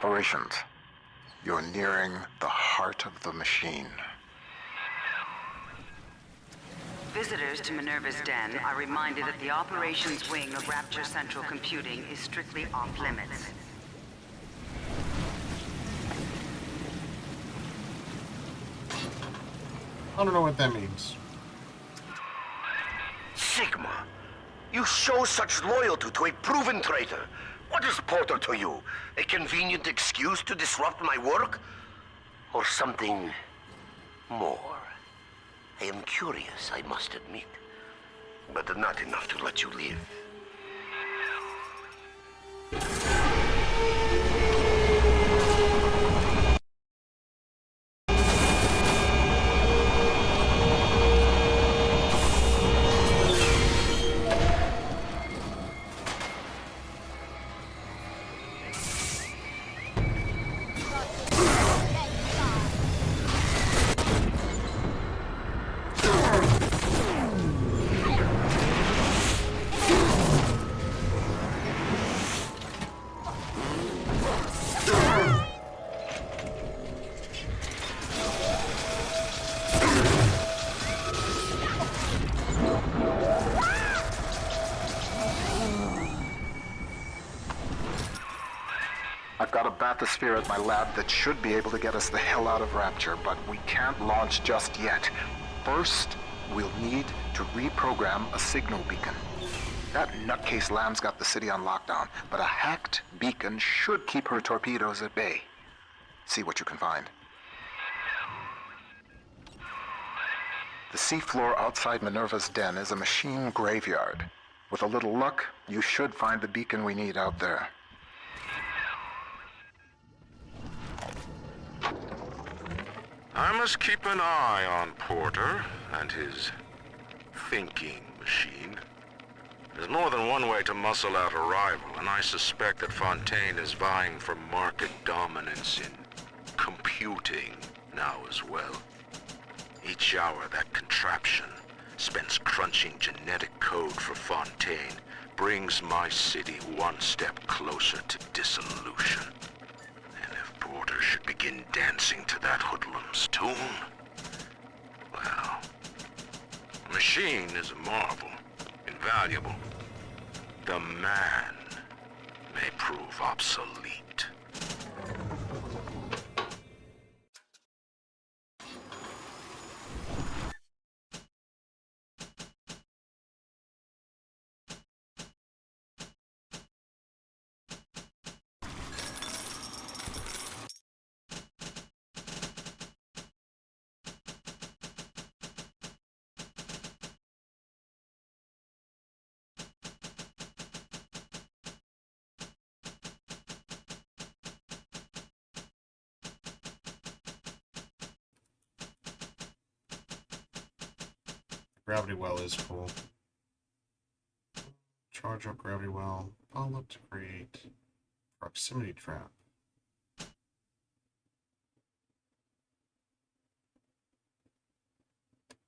operations. You're nearing the heart of the machine. Visitors to Minerva's den are reminded that the operations wing of Rapture Central Computing is strictly off-limits. I don't know what that means. Sigma, you show such loyalty to a proven traitor. What is Porter to you? A convenient excuse to disrupt my work? Or something more? I am curious, I must admit. But not enough to let you live. I've got a bathysphere at my lab that should be able to get us the hell out of Rapture, but we can't launch just yet. First, we'll need to reprogram a signal beacon. That nutcase Lamb's got the city on lockdown, but a hacked beacon should keep her torpedoes at bay. See what you can find. The seafloor outside Minerva's den is a machine graveyard. With a little luck, you should find the beacon we need out there. I must keep an eye on Porter and his thinking machine. There's more than one way to muscle out a rival, and I suspect that Fontaine is vying for market dominance in computing now as well. Each hour that contraption spends crunching genetic code for Fontaine brings my city one step closer to dissolution. Porter should begin dancing to that hoodlum's tune. Well, the machine is a marvel, invaluable. The man may prove obsolete. Gravity well is cool. Charge up gravity well. Follow up to create proximity trap.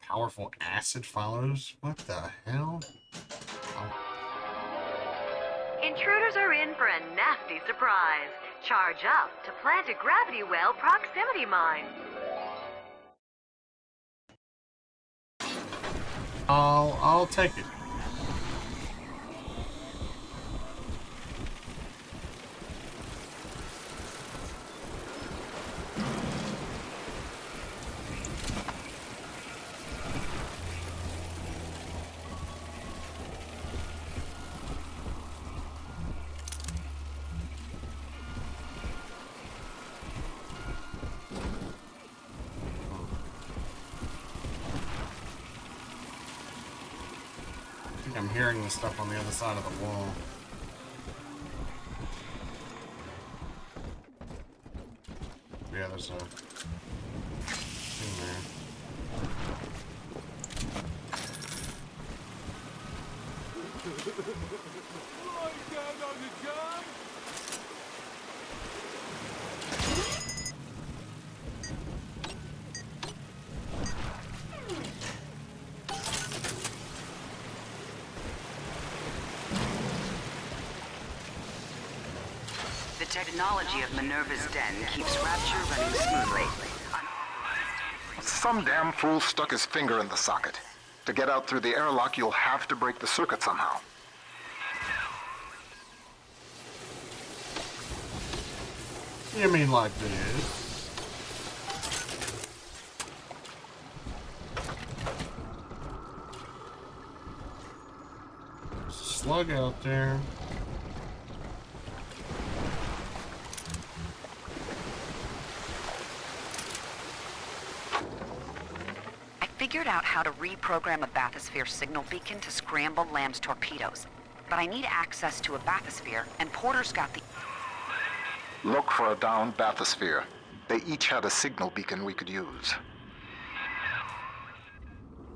Powerful acid follows? What the hell? Intruders are in for a nasty surprise. Charge up to plant a gravity well proximity mine. I'll take it. I'm hearing the stuff on the other side of the wall. Yeah, there's a thing there. technology of Minerva's den keeps Rapture running smoothly. Some damn fool stuck his finger in the socket. To get out through the airlock, you'll have to break the circuit somehow. You mean like this? There's a slug out there. I figured out how to reprogram a bathysphere signal beacon to scramble Lamb's torpedoes. But I need access to a bathysphere, and Porter's got the... Look for a downed bathysphere. They each had a signal beacon we could use.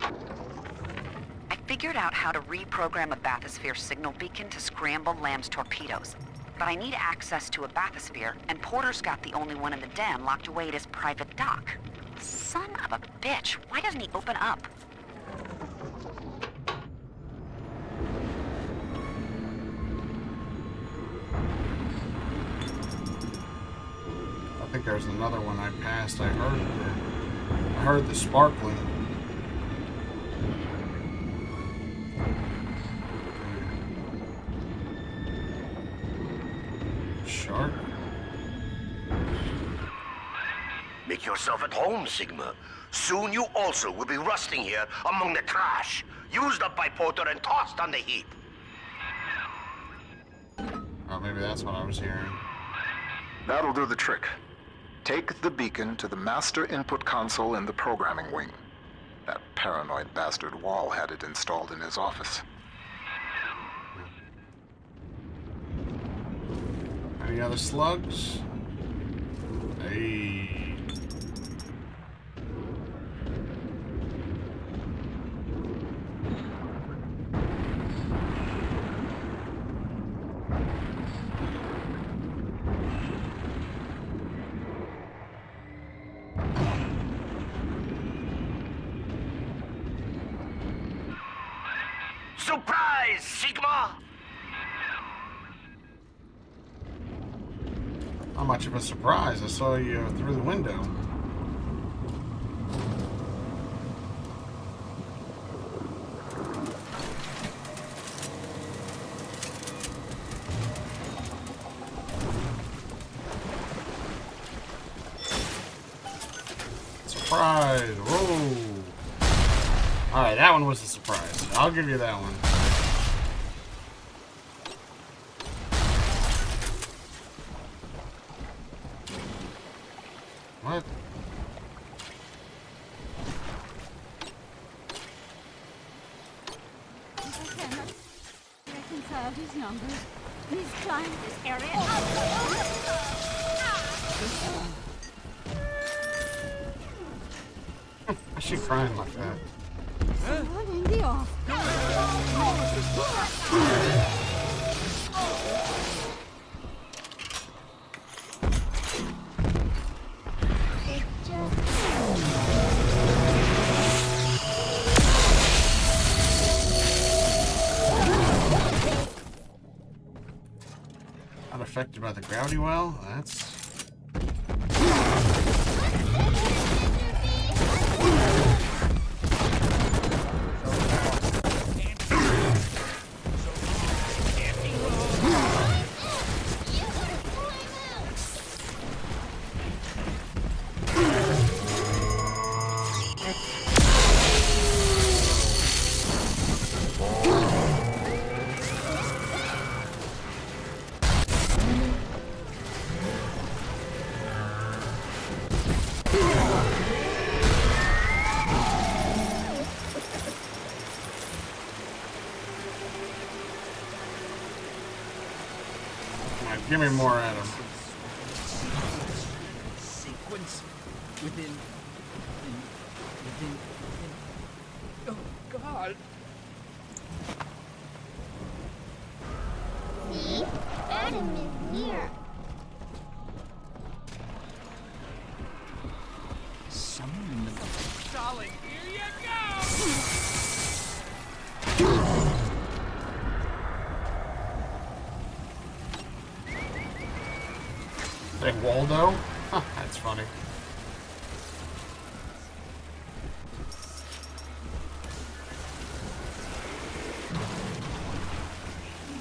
I figured out how to reprogram a bathysphere signal beacon to scramble Lamb's torpedoes. But I need access to a bathysphere, and Porter's got the only one in the den locked away at his private dock. Son of a bitch, why doesn't he open up? I think there's another one I passed. I heard the sparkling. Shark? Make yourself at home, Sigma. Soon you also will be rusting here among the trash, used up by Porter and tossed on the heap. Oh, maybe that's what I was hearing. That'll do the trick. Take the beacon to the master input console in the programming wing. That paranoid bastard Wall had it installed in his office. Any other slugs? Hey. Surprise, Sigma! How much of a surprise. I saw you through the window. Surprise! Whoa! Alright, that one was a surprise. I'll give you that one. What? I cannot reconcile these numbers. Please climb this area. Why is she crying like that? Someone in the off. Not affected by the gravity well? That's... Give me more at him. Sequence within. Oh God! See? Adam is near. Someone in the. Darling, here you go! Waldo? Huh, that's funny.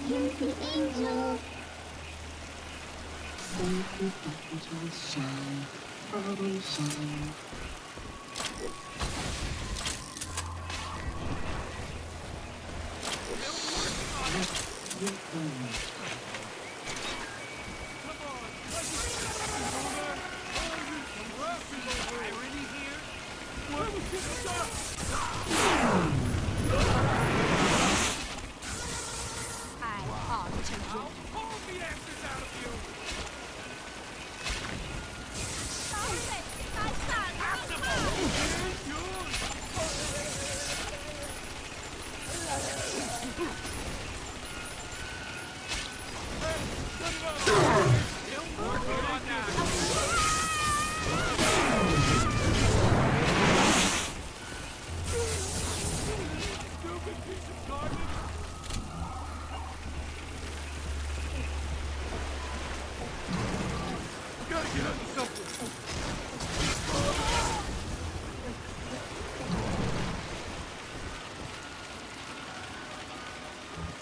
Here's the angel. Save the angels shine, always shine.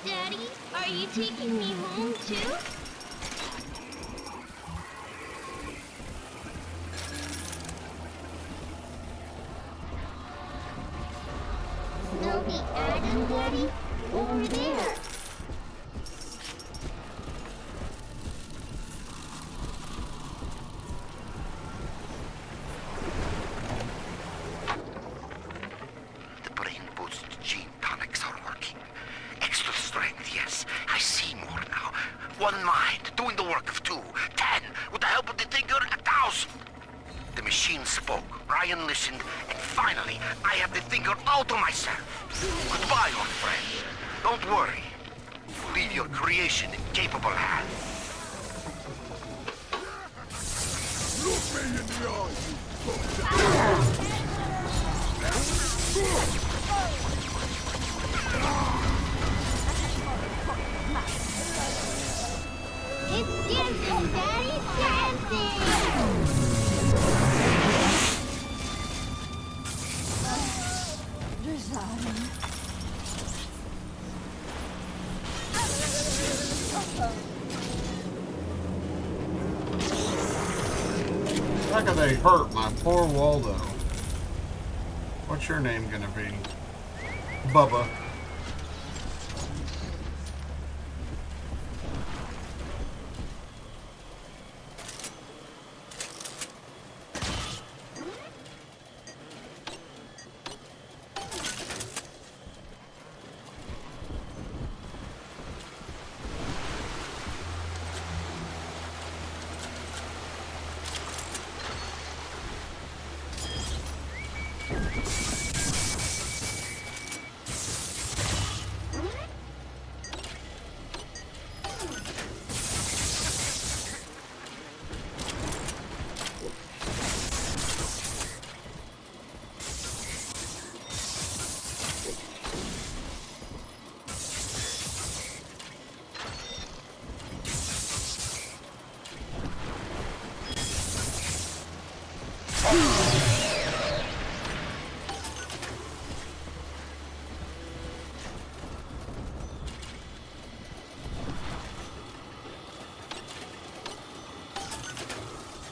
Daddy, are you taking me home too? Snowy Adam, Daddy? Over there. The brain boost gene tonics are working. Extra strength, yes. I see more now. One mind, doing the work of two. 10, with the help of the thinker, 1,000. The machine spoke, Ryan listened, and finally, I have the thinker all to myself. Goodbye, old friend. Don't worry. Leave your creation in capable hands. Look me in the eye, It's dancing, Daddy, dancing! How could they hurt my poor Waldo? What's your name gonna be? Bubba.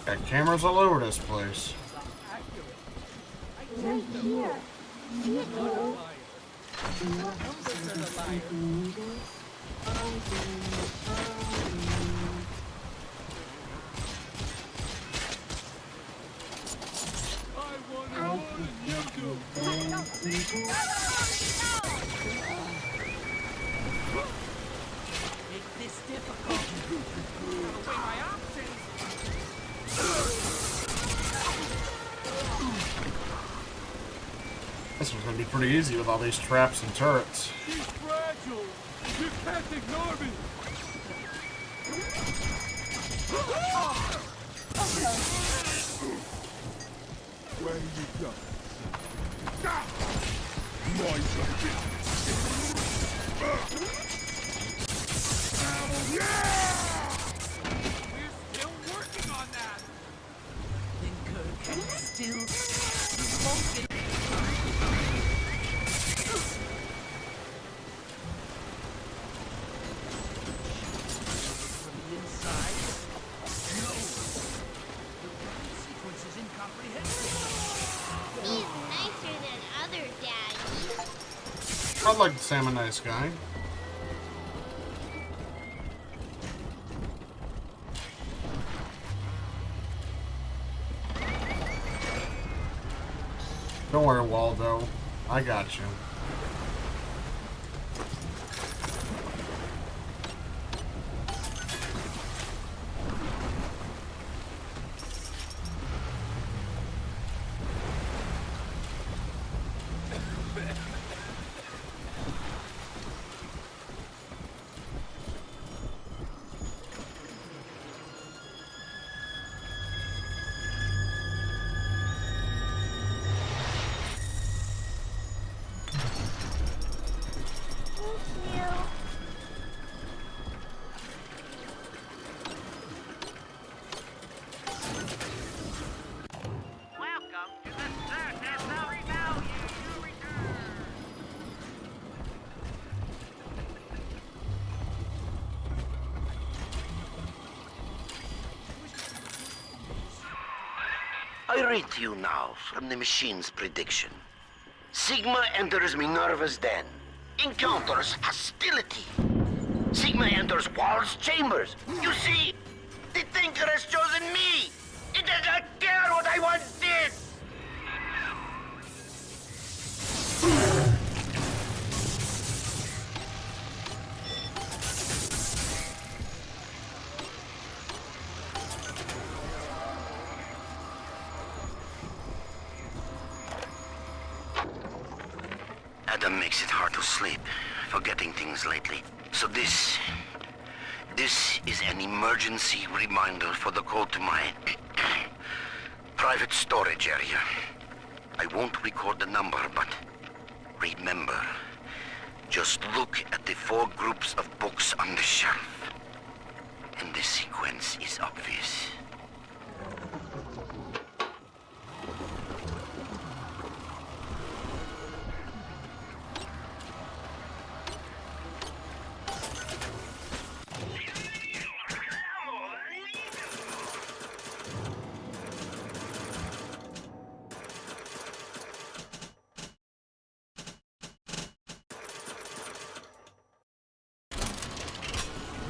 Got cameras all over this place. Right here. See it go? Make this difficult. Gotta weigh my options. This one's gonna be pretty easy with all these traps and turrets. She's fragile. You can't ignore me. Where you go? Mind your business. We're still working on that. still. You won't get inside. No. The ride sequence is incomprehensible. He's nicer than other daddies. I'd like to say I'm a nice guy. Don't worry, Waldo. I got you. I read to you now from the machine's prediction. Sigma enters Minerva's den. Encounters hostility. Sigma enters Wall's chambers. You see, the Thinker has chosen me. It does not care what I once did. Adam makes it hard to sleep, forgetting things lately. So this is an emergency reminder for the code to my private storage area. I won't record the number, but remember, just look at the 4 groups of books on the shelf. And the sequence is obvious.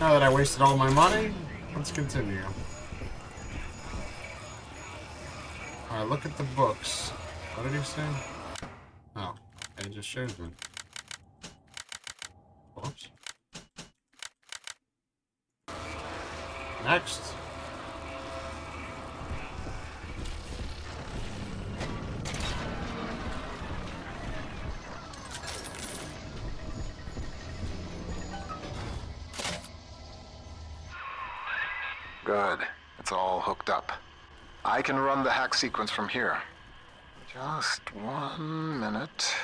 Now that I wasted all my money, let's continue. Alright, look at the books. What did he say? Oh, it just shows me. Whoops. Next. Good. It's all hooked up. I can run the hack sequence from here. Just 1 minute.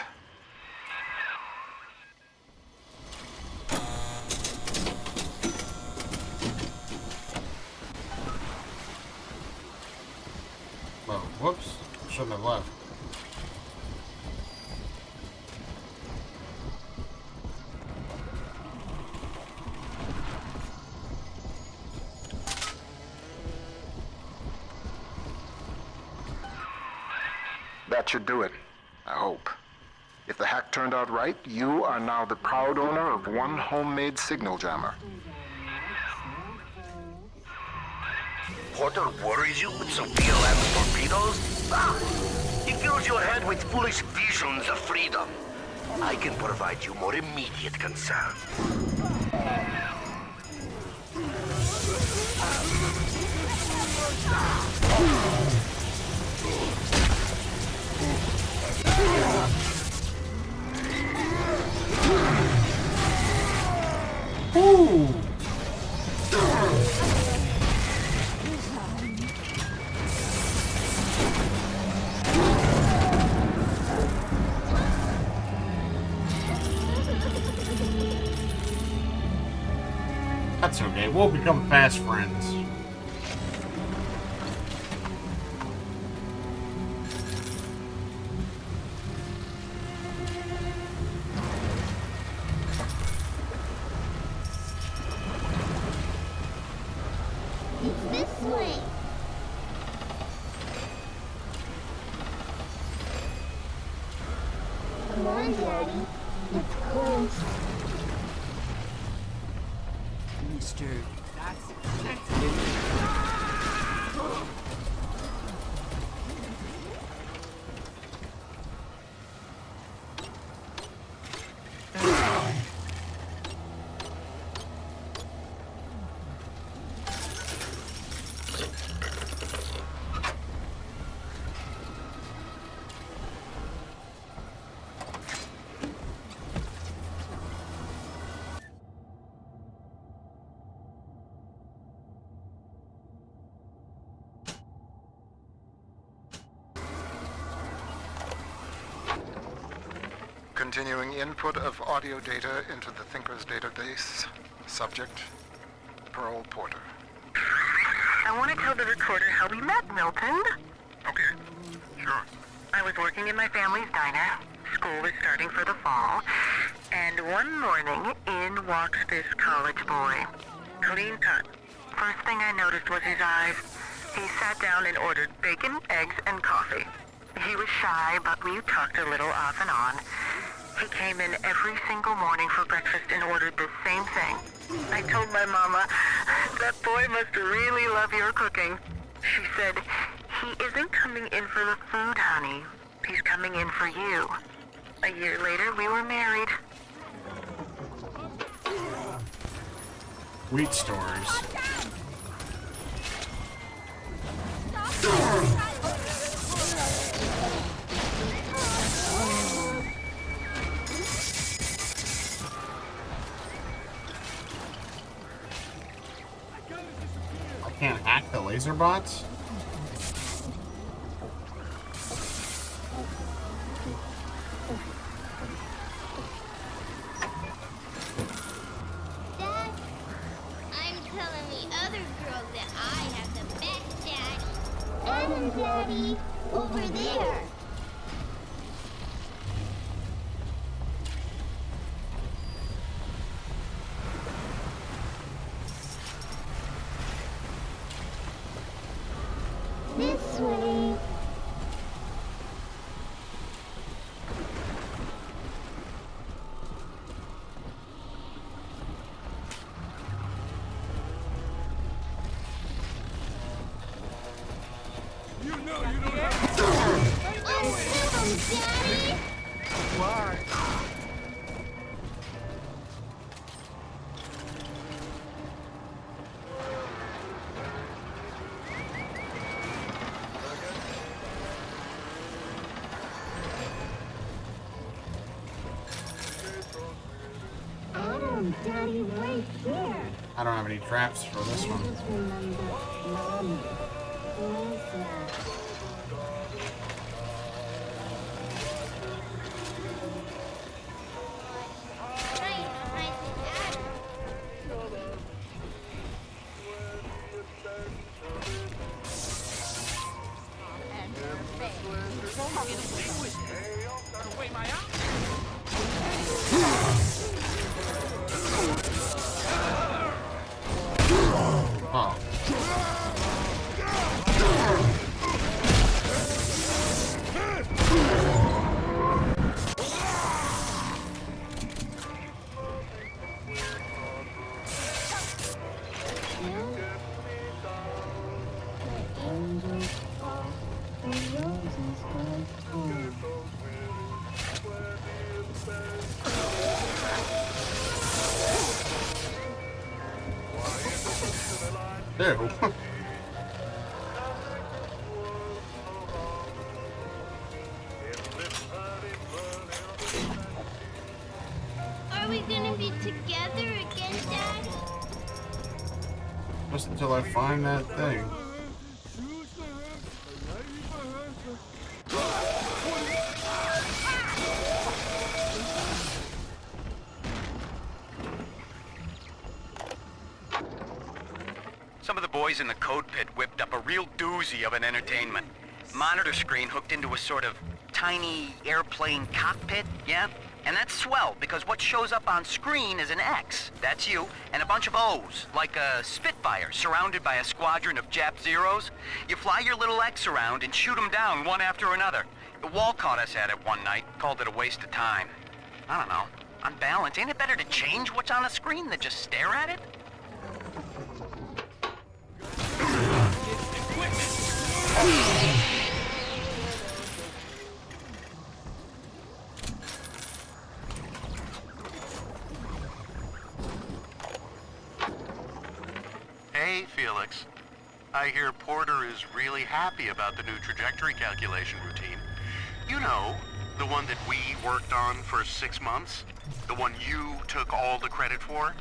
Well, whoops. Shouldn't have left. That should do it. I hope. If the hack turned out right, you are now the proud owner of one homemade signal jammer. Porter worries you with some BLM torpedoes? Ah, he fills your head with foolish visions of freedom. I can provide you more immediate concern. Ooh! That's okay. We'll become fast friends. on, Daddy. It's close. Mister. That's Continuing input of audio data into the Thinker's database. Subject, Pearl Porter. I want to tell the recorder how we met, Milton. Okay, sure. I was working in my family's diner. School was starting for the fall. And one morning, in walks this college boy. Clean cut. First thing I noticed was his eyes. He sat down and ordered bacon, eggs, and coffee. He was shy, but we talked a little off and on. He came in every single morning for breakfast and ordered the same thing. I told my mama, that boy must really love your cooking. She said, he isn't coming in for the food, honey. He's coming in for you. A year later, we were married. Wheat stores. I can't hack the laser bots? Dad, I'm telling the other girls that I have the best daddy. Adam, Daddy, over there. This way. You know you don't have to. Until Daddy. Why? Adam, Daddy, right here. I don't have any traps for this one. Just remember, Mommy, Lisa. Oh. Ew. Are we gonna be together again, Dad? Just until I find that thing. Some of the boys in the code pit whipped up a real doozy of an entertainment. Monitor screen hooked into a sort of tiny airplane cockpit, yeah? And that's swell, because what shows up on screen is an X, that's you, and a bunch of O's, like a Spitfire surrounded by a squadron of Jap Zeros. You fly your little X around and shoot them down one after another. The wall caught us at it one night, called it a waste of time. I don't know. On balance, ain't it better to change what's on the screen than just stare at it? Hey, Felix. I hear Porter is really happy about the new trajectory calculation routine. You know, the one that we worked on for 6 months? The one you took all the credit for?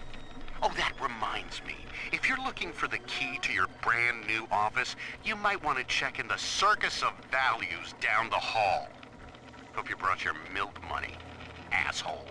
Oh, that reminds me. If you're looking for the key to your brand new office, you might want to check in the Circus of Values down the hall. Hope you brought your milk money, asshole.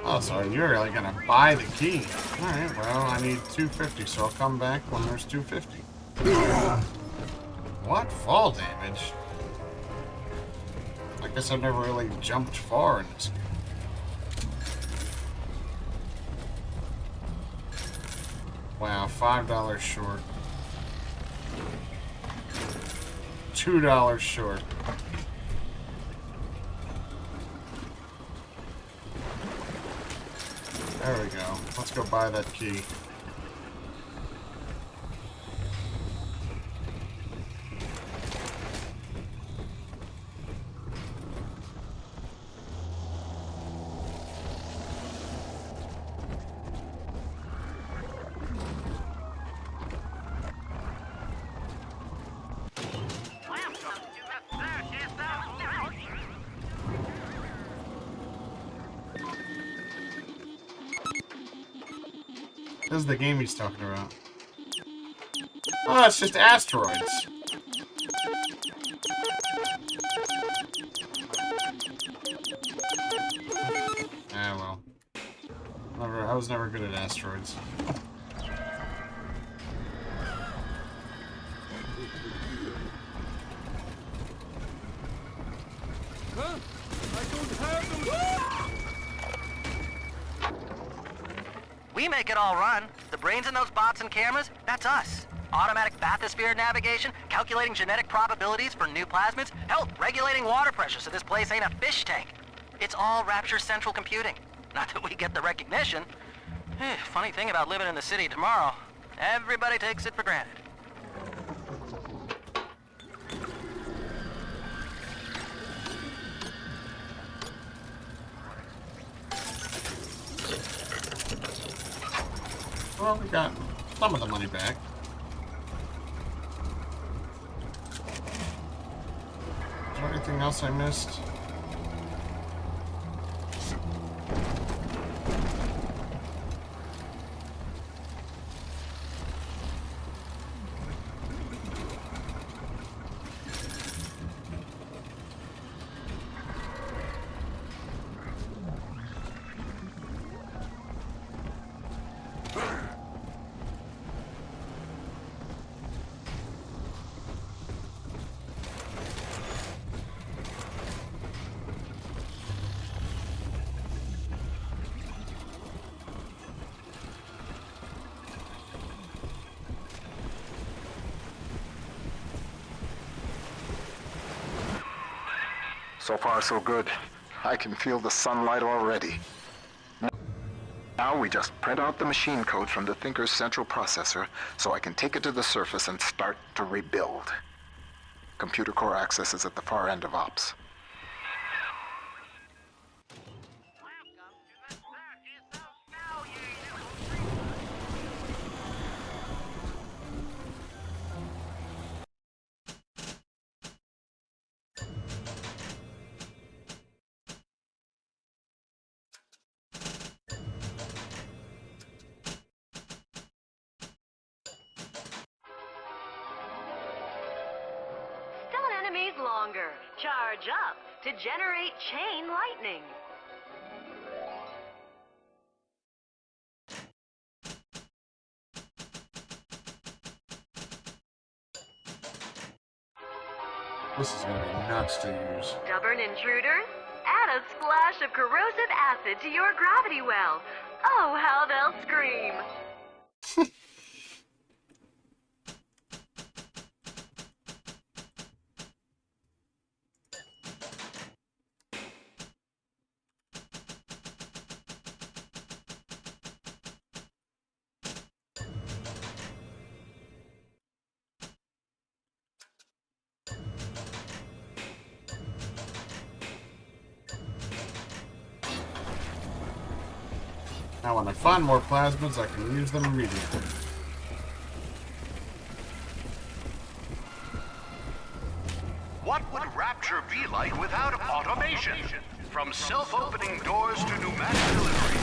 Oh, so you're really gonna buy the key. Alright, well, I need 250, so I'll come back when there's 250. What? Fall damage? I guess I've never really jumped far in this game. Wow, $5 short. $2 short. There we go. Let's go buy that key. This is the game he's talking about. Oh, it's just asteroids. Ah, well. I was never good at asteroids. Huh? I don't have them. We make it all run. The brains in those bots and cameras, that's us. Automatic bathysphere navigation, calculating genetic probabilities for new plasmids, hell, regulating water pressure so this place ain't a fish tank. It's all Rapture central computing. Not that we get the recognition. Funny thing about living in the city tomorrow, everybody takes it for granted. Well, we got some of the money back. Is there anything else I missed? So far, so good. I can feel the sunlight already. Now we just print out the machine code from the Thinker's central processor so I can take it to the surface and start to rebuild. Computer core access is at the far end of ops. Enemies longer. Charge up to generate chain lightning. This is gonna be nuts to use. Stubborn intruders? add a splash of corrosive acid to your gravity well. Oh, how they'll scream. Now when I find more plasmids, I can use them immediately. What would Rapture be like without automation? From self-opening doors to pneumatic delivery,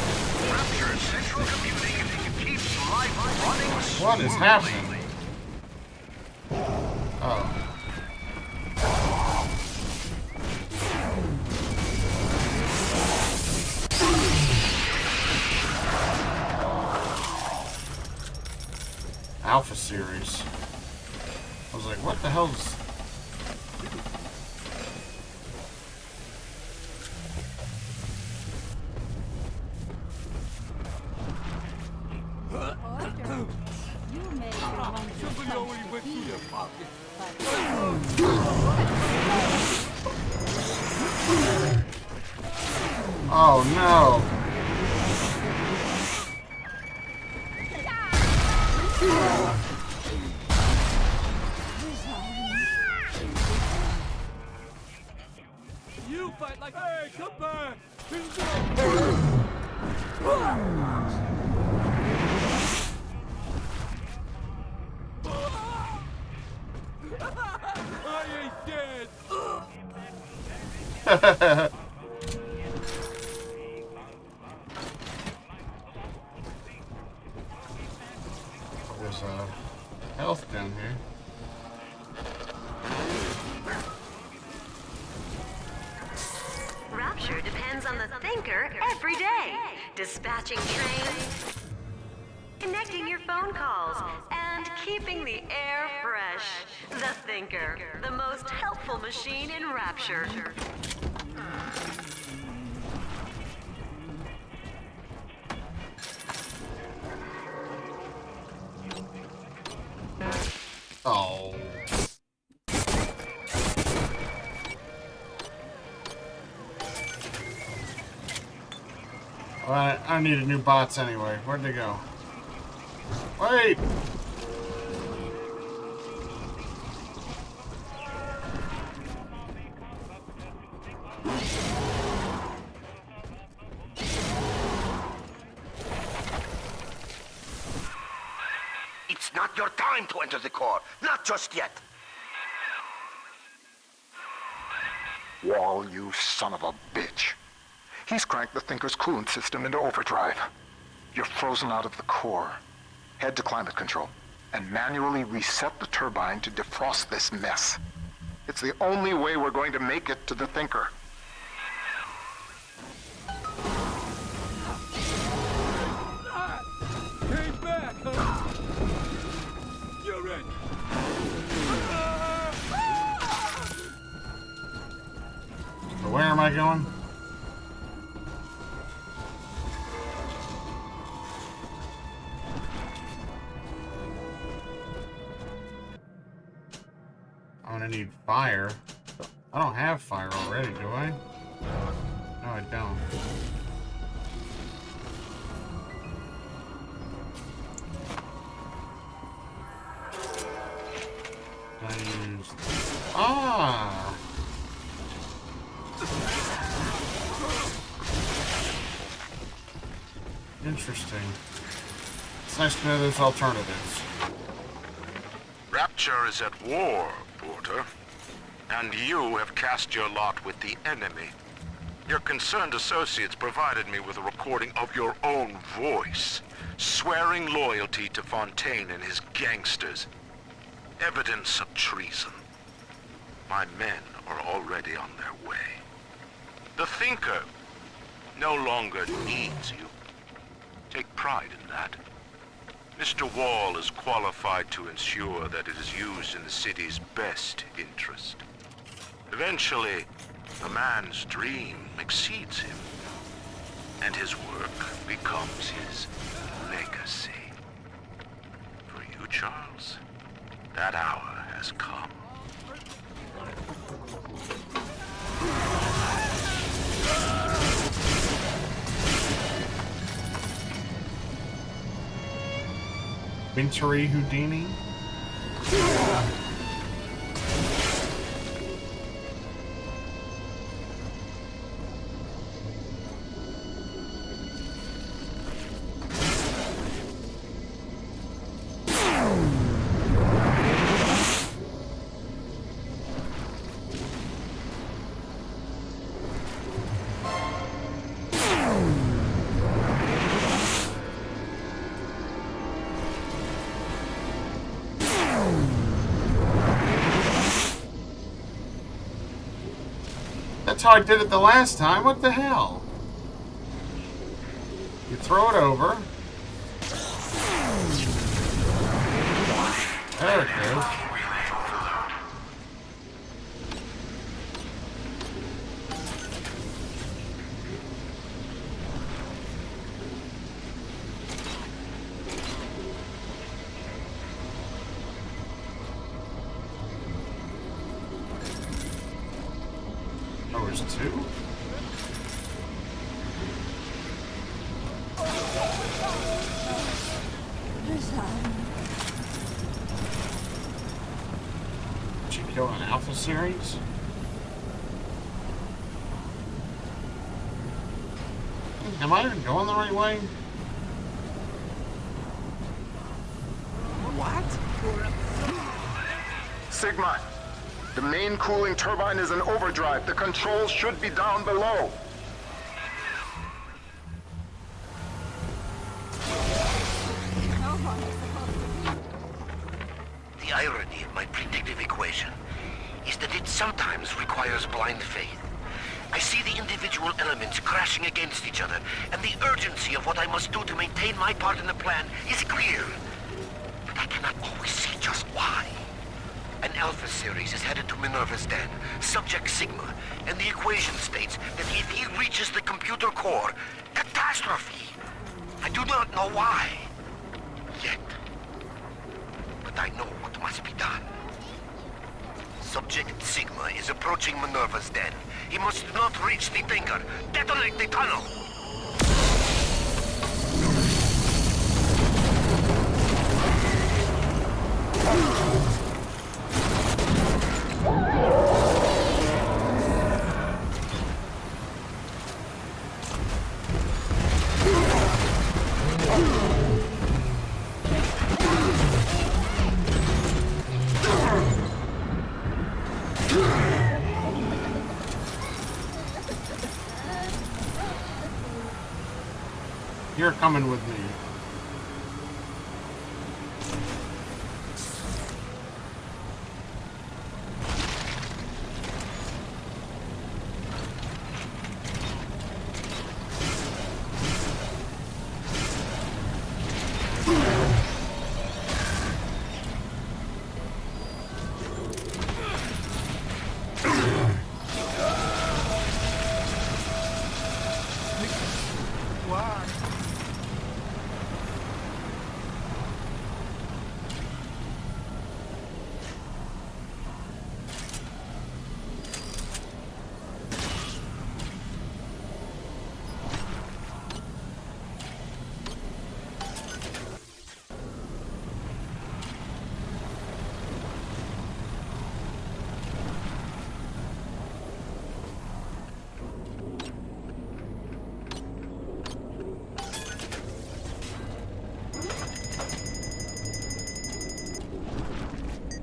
Rapture's central computing keeps life running smoothly. What is happening? Oh. Alpha series. I was like, what the hell's... You may be one to Somebody already went through their pocket. Oh no! You fight like, hey, come back! I ain't dead! There's health down here. Rapture depends on the thinker every day. Dispatching trains, connecting your phone calls, and keeping the air fresh. The thinker, the most helpful machine in Rapture. Oh. Well, I needed new bots anyway. Where'd they go? Wait! It's not your time to enter the core. Not just yet. Wall, you son of a bitch. He's cranked the Thinker's coolant system into overdrive. You're frozen out of the core. Head to climate control and manually reset the turbine to defrost this mess. It's the only way we're going to make it to the Thinker. Came back, huh? You're in. So where am I going? I'm gonna need fire. I don't have fire already, do I? No, I don't. I use... Ah! Interesting. It's nice to know there's alternatives. Rapture is at war, Porter. And you have cast your lot with the enemy. Your concerned associates provided me with a recording of your own voice, swearing loyalty to Fontaine and his gangsters. Evidence of treason. My men are already on their way. The Thinker no longer needs you. Take pride in that. Mr. Wall is qualified to ensure that it is used in the city's best interest. Eventually, The man's dream exceeds him, and his work becomes his legacy. For you, Charles, that hour has come. Wintry Houdini? That's how I did it the last time. What the hell? You throw it over. There it goes. Oh, there's two? Did you kill an Alpha series? Am I even going the right way? What? Sigma, the main cooling turbine is in overdrive. The controls should be down below. The irony of my predictive equation is that it sometimes requires blind faith. I see the individual elements crashing against each other, and the urgency of what I must do to maintain my part in the plan is clear. But I cannot always see just why. An Alpha series is headed to Minerva's den, subject Sigma, and the equation states that if he reaches the computer core, catastrophe. I do not know why. Yet. But I know what must be done. Subject Sigma is approaching Minerva's den. He must not reach the Thinker. Detonate the tunnel! You're coming with me.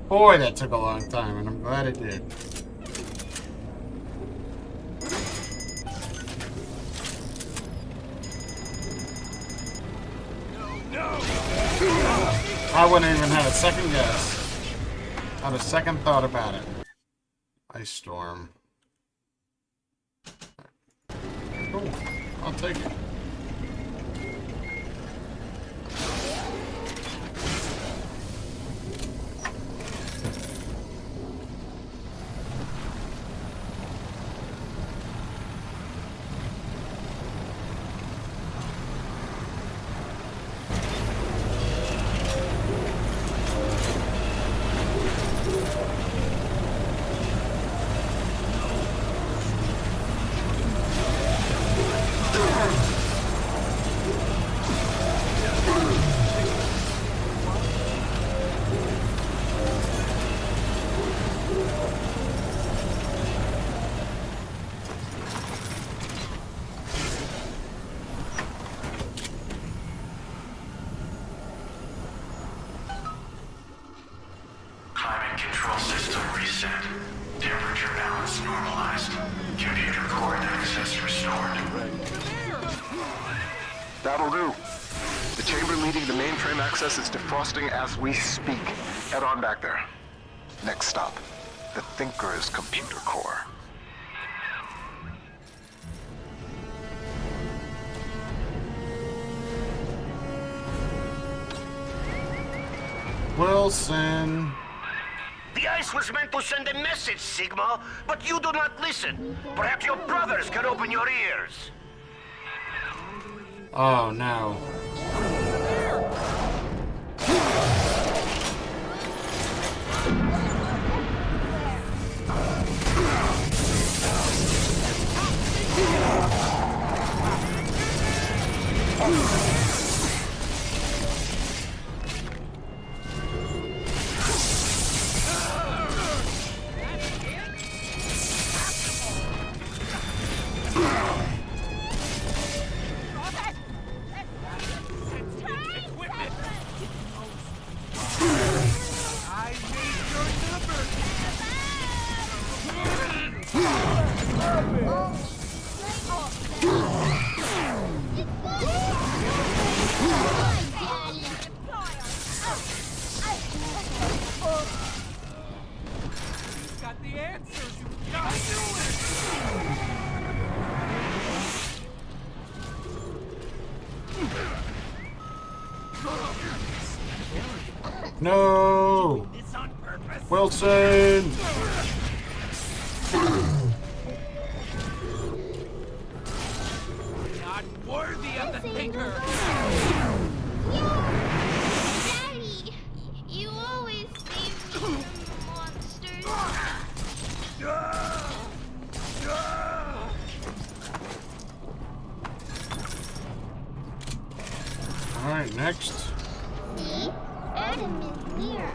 Boy, that took a long time, and I'm glad it did. I wouldn't even have a second guess. Not a second thought about it. Ice storm. Cool. I'll take it. That'll do. The chamber leading to mainframe access is defrosting as we speak. Head on back there. Next stop, the Thinker's computer core. Wilson. The ice was meant to send a message, Sigma, but you do not listen. Perhaps your brothers can open your ears. Oh no. Got the answers. You gotta do it. No! Wilson! Not worthy of the Thinker. Daddy, you always save me from monsters. Alright, next. See? Adam is here.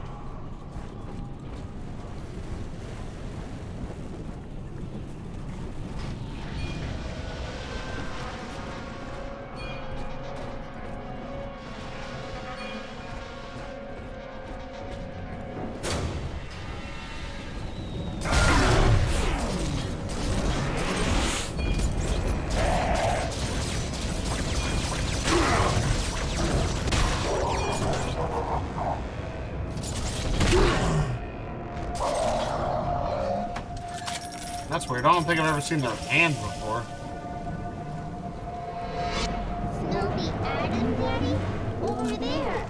That's weird. I don't think I've ever seen their hands before. Snowy Adam, Daddy? Over there.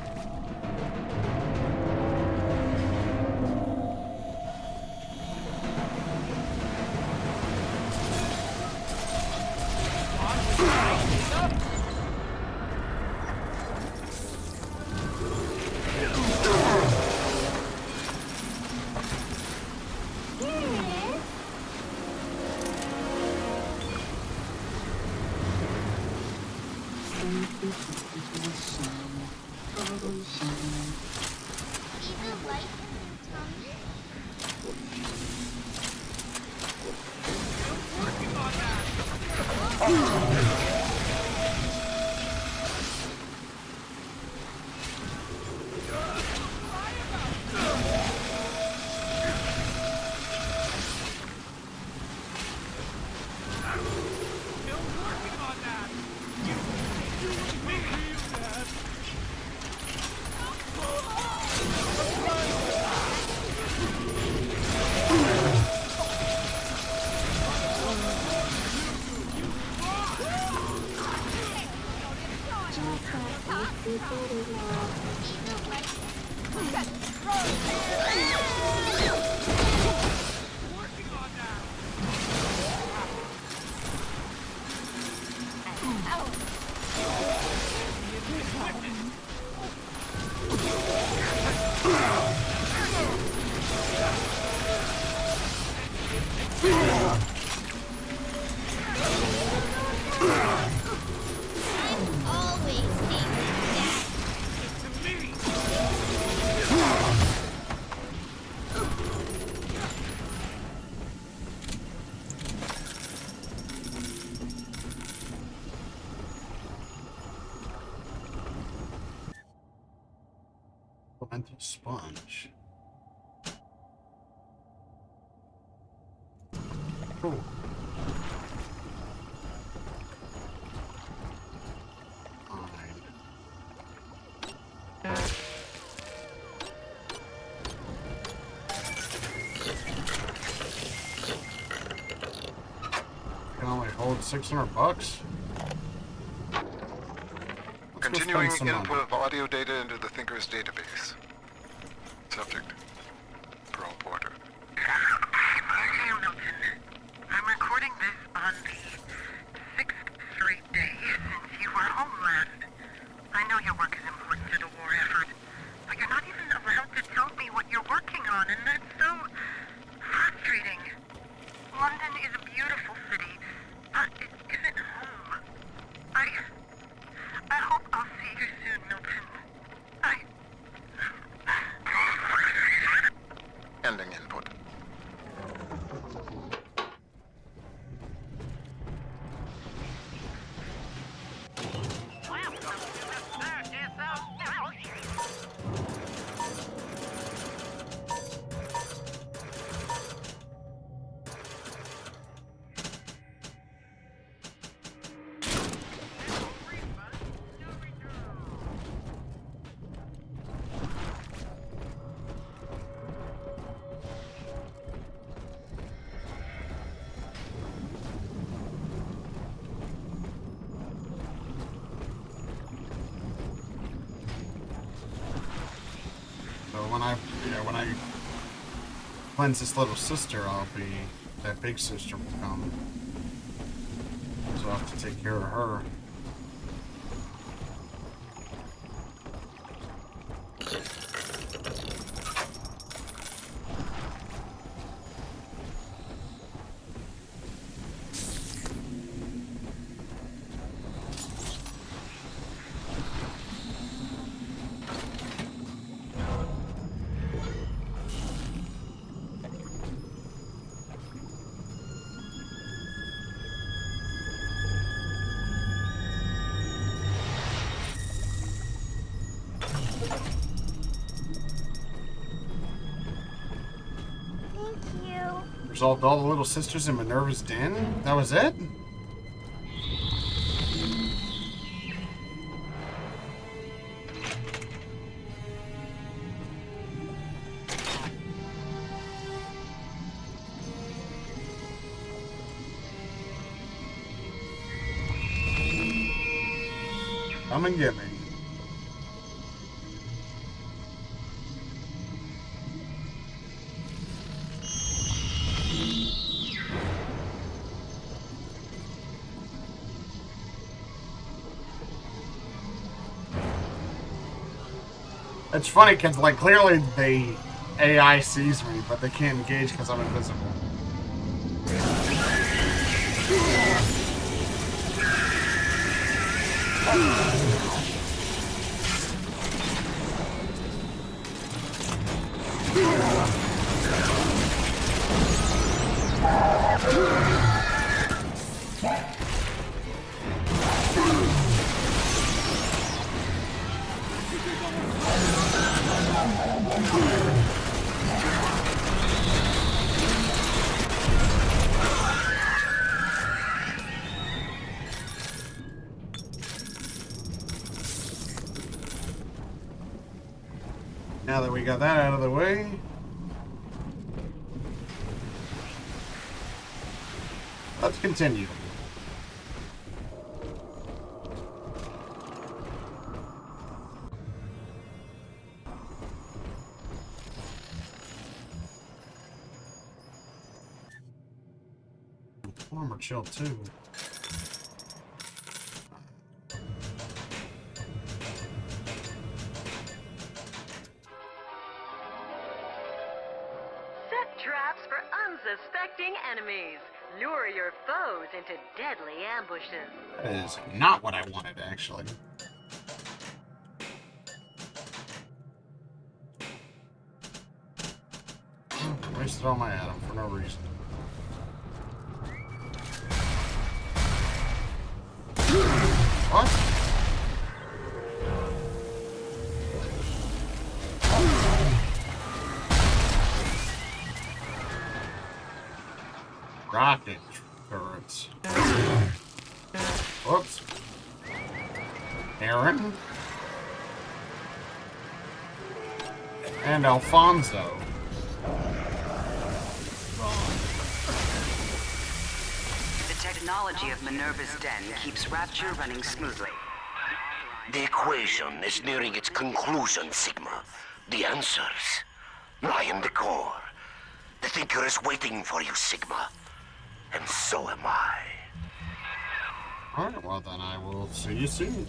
Mental sponge. Cool. can only hold $600. Continuing input of audio data into the Thinker's database. Subject, Pearl Porter. Okay, Milton. I'm recording this on the 6th straight day since you were home last. I know your work is important to the war effort, but you're not even allowed to tell me what you're working on, and that's so frustrating. London is a beautiful city, but it isn't home. I hope I'll see you soon, Milton. Ending input. When I cleanse this little sister, that big sister will come. So I'll have to take care of her. Resolved all the little sisters in Minerva's den? That was it? Come and get me. It's funny because, like, clearly the AI sees me, but they can't engage because I'm invisible. Now that we got that out of the way, let's continue. Armor chill too. Traps for unsuspecting enemies. Lure your foes into deadly ambushes. That is not what I wanted, actually. Wasted all my atom for no reason. What? Rocket turrets. Whoops. Aaron. And Alfonso. Detected technology of Minerva's den keeps Rapture running smoothly. The equation is nearing its conclusion, Sigma. The answers lie in the core. The Thinker is waiting for you, Sigma. And so am I. Alright, well then I will see you soon.